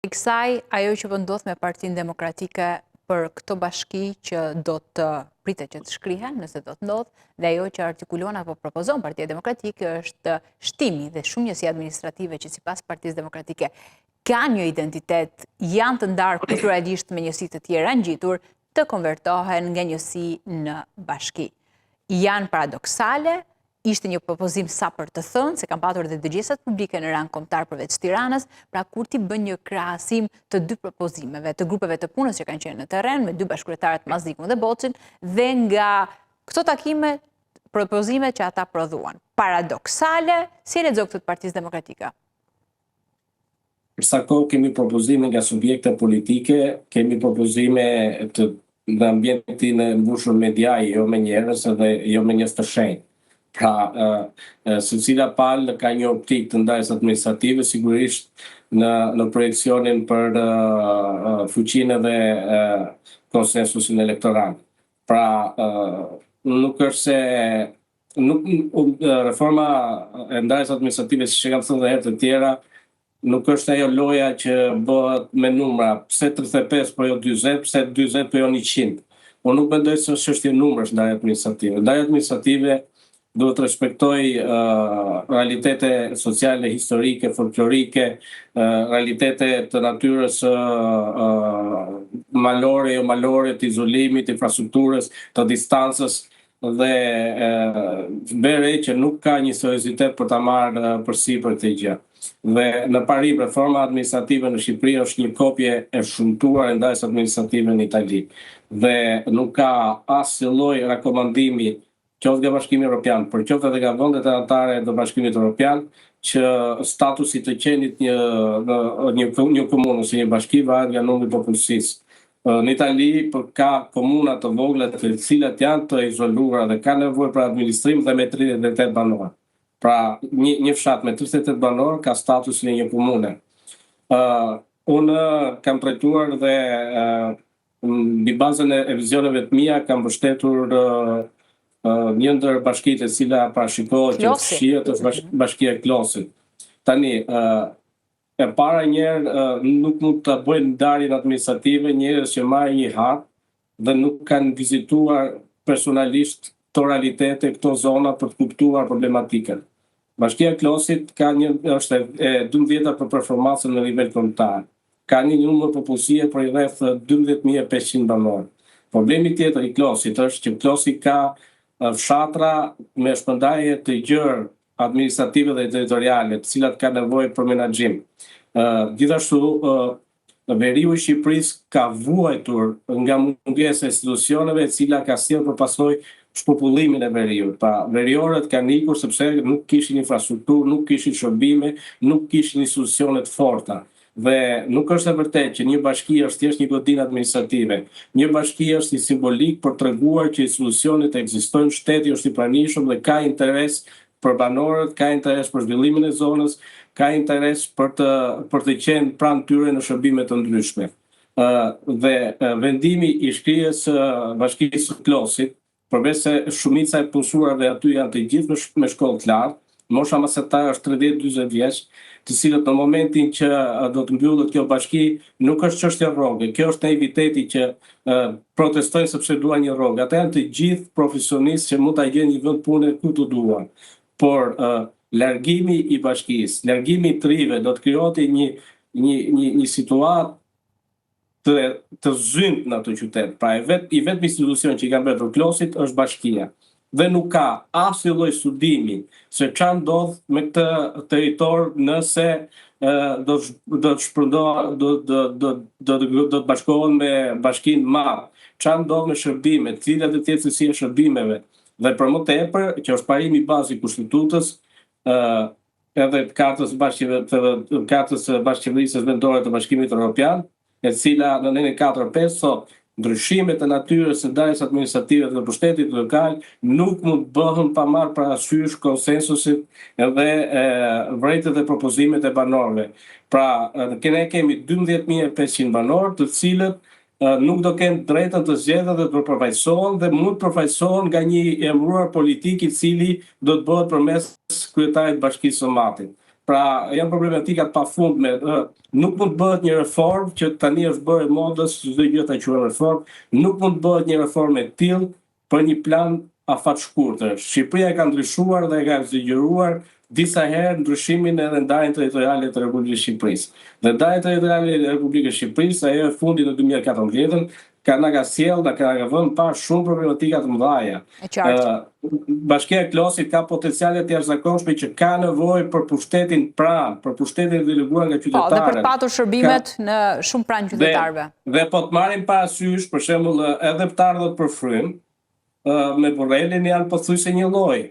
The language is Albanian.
Kësaj, ajo që ndodh me Partinë Demokratike për këto bashki që do të pritet që të shkrihen, nëse do të ndodh, dhe ajo që artikulon apo propozon Partia Demokratike është shtimi dhe shumësi administrative që sipas Partisë Demokratike ka një identitet, janë të ndarë kulturalisht me njësi të tjera ngjitur, të konvertohen nga njësi në bashki. Janë paradoksale, ishte një propozim sa për të thënë, se kam patur dhe dëgjesat publike në rang kombëtar përveç Tiranës, pra kur ti bën një krahasim të dy propozimeve, të grupeve të punës që kanë qenë në terren, me dy bashkëkryetarët Mazdikun dhe Boçin, dhe nga këto takime, propozimet që ata prodhuan. Paradoksale, si e lexo këtë të Partisë Demokratike? Për sa kohë kemi propozime nga subjekte politike, kemi propozime në ambientin e mbushur mediaj, jo me njerëz dhe jo me njerëz të shenjtë. Pra, secila palë ka një optik të ndarjes administrative, sigurisht në projekcionin për fuqinë dhe konsensusin elektoral. Pra, nuk është se reforma e ndarjes administrative, si që kam thënë dhe herë të tjera, nuk është ajo loja që bëhet me numra, pse 35 po jo 40, pse 40 po jo 100. Unë nuk mendoj se është çështje numrash ndarja administrative. Ndarja administrative duhet të respektoj realitete sociale, historike, folklorike, realitete të natyrës malore, jo malore, të izolimit, infrastrukturës, të distancës, dhe vere që nuk ka një seriozitet për ta marrë përsipër këtë gjë. Dhe në parim, reforma administrative në Shqipëri është një kopje e shumtuar e ndarjes administrative në Itali. Dhe nuk ka asnjë lloj rekomandimi qoftë nga Bashkimi Evropian, por qoftë edhe nga vendet anëtare të Bashkimit Evropian, që statusi të qenit një komunë ose një bashki varet nga numri i popullsisë. Në Itali ka komuna të vogla të cilat janë të izoluara dhe ka nevojë për administrim dhe me 38 banorë. Pra, një fshat me 38 banorë ka statusin e një komune. Unë kam trajtuar dhe mbi bazën e vizioneve të mia kam mbështetur një ndër bashkitë e cila parashikohet që shihet është bashkia e Klosit. Tani, e para njerë nuk mund të bëjnë ndarjen administrative njerëz që marrin një hap dhe nuk kanë vizituar personalisht këto realitete, këto zona për të kuptuar problematikën. Bashkia e Klosit është e 12-ta për performancën në nivel kombëtar. Ka një numër popullsie për rreth 12.500 banorë. Problemi tjetër i Klosit është që Klosi ka fshatra me shpërndarje të gjerë administrative dhe territoriale, të cilat ka nevojë për menaxhim. Gjithashtu, veriu i Shqipërisë ka vuajtur nga mungesa e institucioneve, e cila ka sjellë përpasoj shpopullimin e veriut. Pa, veriorët kanë ikur sepse nuk kishin infrastrukturë, nuk kishin shërbime, nuk kishin institucione të forta. Dhe nuk është e vërtetë që një bashki është thjesht një godinë administrative. Një bashki është i simbolik për treguar që institucionet ekzistojnë, shteti është i pranishëm dhe ka interes për banorët, ka interes për zhvillimin e zonës, ka interes për të qenë pranë tyre në shërbime të ndryshme. Dhe vendimi i shkrijes bashkisë së Klosit, përveç se shumica e punësuarve aty janë të gjithë me shkollë të lartë, mosha mesetare është 30-40 vjeç, të cilët në momentin që do të mbyllet kjo bashki nuk është çështje rroge, kjo është naiviteti që protestojnë sepse duan një rrogë. Ata janë të gjithë profesionistë që mund ta gjejnë një vend pune ku të duan. Por largimi i bashkisë, largimi i trive do të krijote një situatë të zymt në atë qytet. Pra i vetmi institucion që i ka mbetur Klosit është bashkia. Dhe nuk ka asnjë lloj studimi se çfarë ndodh me këtë territor nëse do të bashkohen me bashkinë madh. Çfarë ndodh me shërbimet, cilat do të jetë cilësia e shërbimeve. Dhe për më tepër, që është parimi i bazë i Kushtetutës, edhe kartës bashkëqeverisë vendore të Bashkimit Evropian, e cila në nenën 4.5 thotë ndryshimet e natyrës së ndarjes administrative të pushtetit lokal nuk mund të bëhen pa marrë parasysh konsensusit edhe vërejtjet dhe propozimet e banorëve. Pra, ne kemi 12.500 banorë, të cilët nuk do kenë drejtën të zgjedhen dhe të përfaqësohen dhe mund të përfaqësohen nga një emëruar politik i cili do të bëhet përmes kryetarit të Bashkisë së Matit. Pra, janë problematikat pafundme. Nuk mund bëhet një reformë që tani është bërë modës, çdo gjë ta quajmë reformë, nuk mund bëhet një reformë e tillë për një plan afatshkurtër. Shqipëria ka ndryshuar dhe ka zgjeruar disa herë ndryshimin edhe ndarjen territoriale të Republikës Shqipërisë. Dhe ndarja territoriale e Republikës Shqipërisë, ajo e fundit në 2014, na ka vënë pa shumë problematika të mëdha. E qartë. Bashkia e Klosit ka potenciale të jashtëzakonshme që ka nevojë për pushtetin pranë, për pushtetin deleguar nga qytetarët. Po, dhe për patur shërbimet në shumë pranë qytetarëve. Dhe po të marrim parasysh, për shembull, edhe të ardhët për frym, me Borrellin janë pothuajse një lloj.